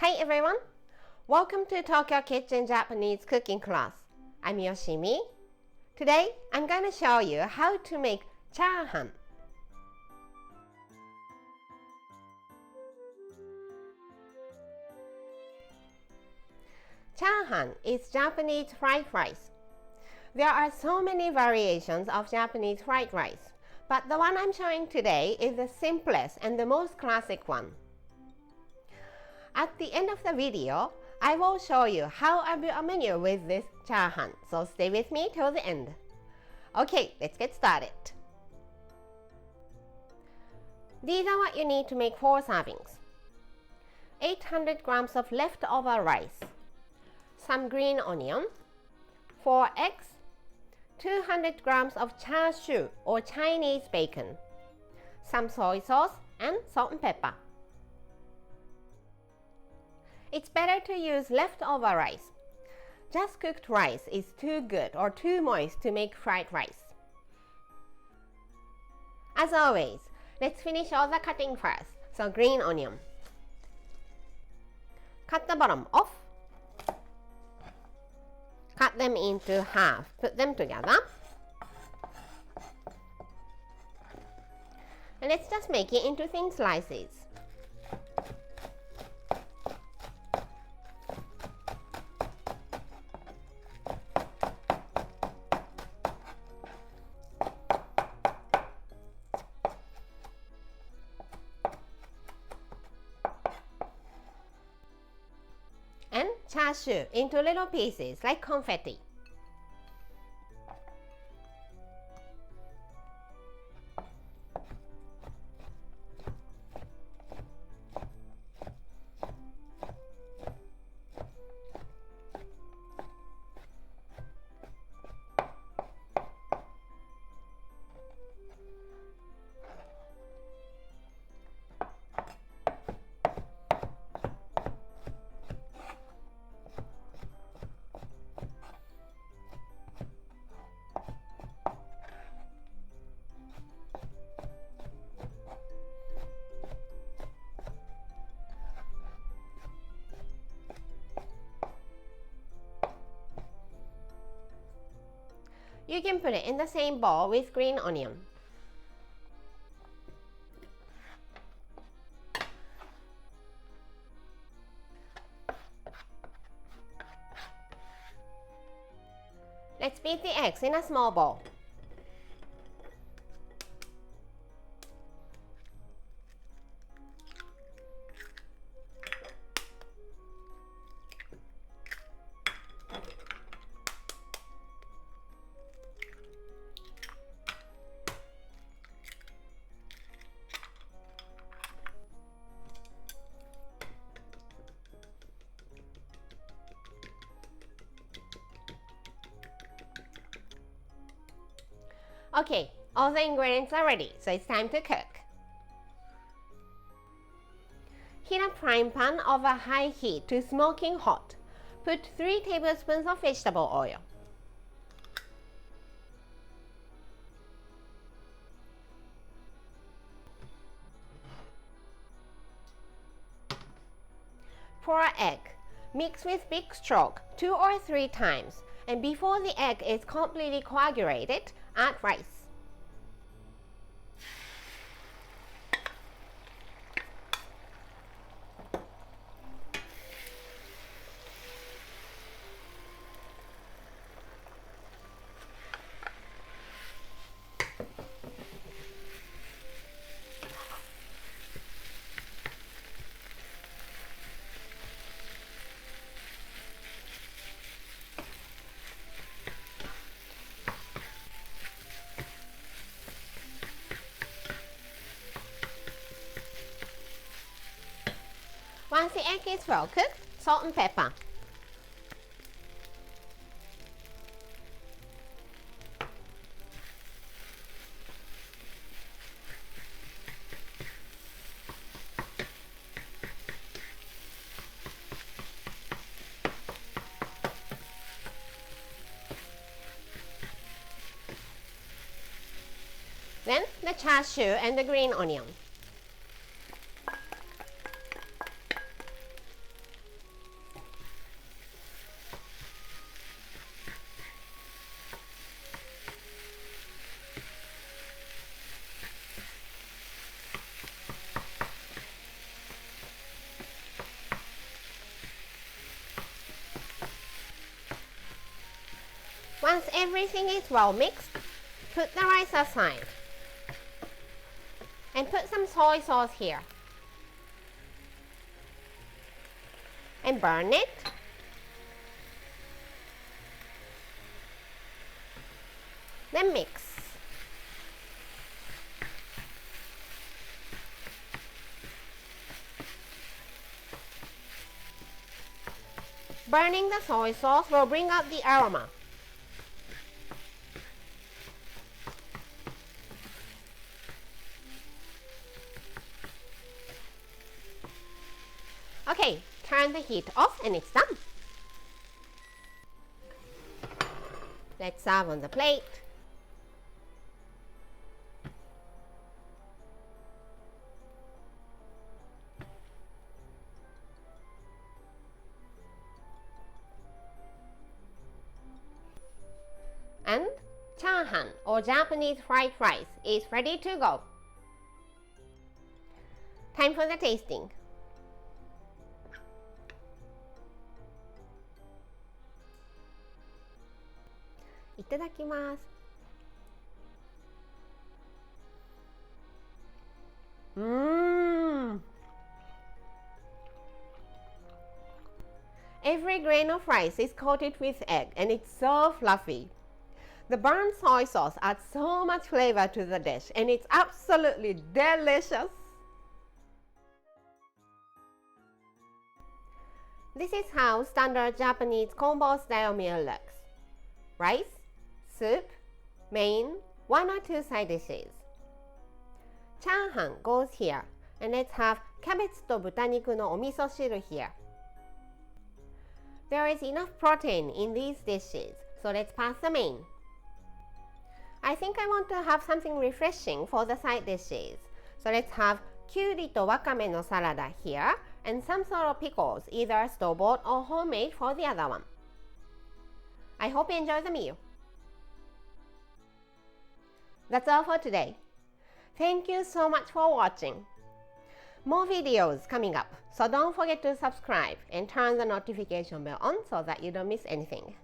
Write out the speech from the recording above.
Hi everyone! Welcome to Tokyo Kitchen Japanese cooking class. I'm Yoshimi. Today I'm going to show you how to make Chahan. Chahan is Japanese fried rice. There are so many variations of Japanese fried rice, but the one I'm showing today is the simplest and the most classic one. At the end of the video, I will show you how I build a menu with this Chahan, so stay with me till the end. Okay, let's get started. These are what you need to make 4 servings. 800 grams of leftover rice, some green onion, 4 eggs, 200 grams of char or Chinese bacon, some soy sauce and salt and pepper. It's better to use leftover rice. Just cooked rice is too good or too moist to make fried rice. As always, let's finish all the cutting first. So green onion. Cut the bottom off. Cut them into half. Put them together. And let's just make it into thin slices. And char into little pieces like confetti. You can put it in the same bowl with green onion. Let's beat the eggs in a small bowl. Okay, all the ingredients are ready, so it's time to cook. Heat a frying pan over high heat to smoking hot. Put 3 tablespoons of vegetable oil. Pour egg. Mix with big stroke 2 or 3 times, and before the egg is completely coagulated, add rice. Once the egg is well cooked, salt and pepper. Then the char and the green onion. Once everything is well mixed, put the rice aside and put some soy sauce here and burn it. Then mix. Burning the soy sauce will bring out the aroma. Okay, turn the heat off and it's done. Let's serve on the plate. And Chahan, or Japanese fried rice, is ready to go. Time for the tasting. Itadakimasu. Every grain of rice is coated with egg and it's so fluffy. The burnt soy sauce adds so much flavor to the dish and it's absolutely delicious. This is how standard Japanese combo style meal looks. Rice, soup, main, 1 or 2 side dishes. Chahan goes here, and let's have キャベツと豚肉のお味噌汁 here. There is enough protein in these dishes, so let's pass the main. I think I want to have something refreshing for the side dishes, so let's have きゅうりとわかめのサラダ here, and some sort of pickles, either store-bought or homemade for the other one. I hope you enjoy the meal. That's all for today. Thank you so much for watching. More videos coming up, so don't forget to subscribe and turn the notification bell on so that you don't miss anything.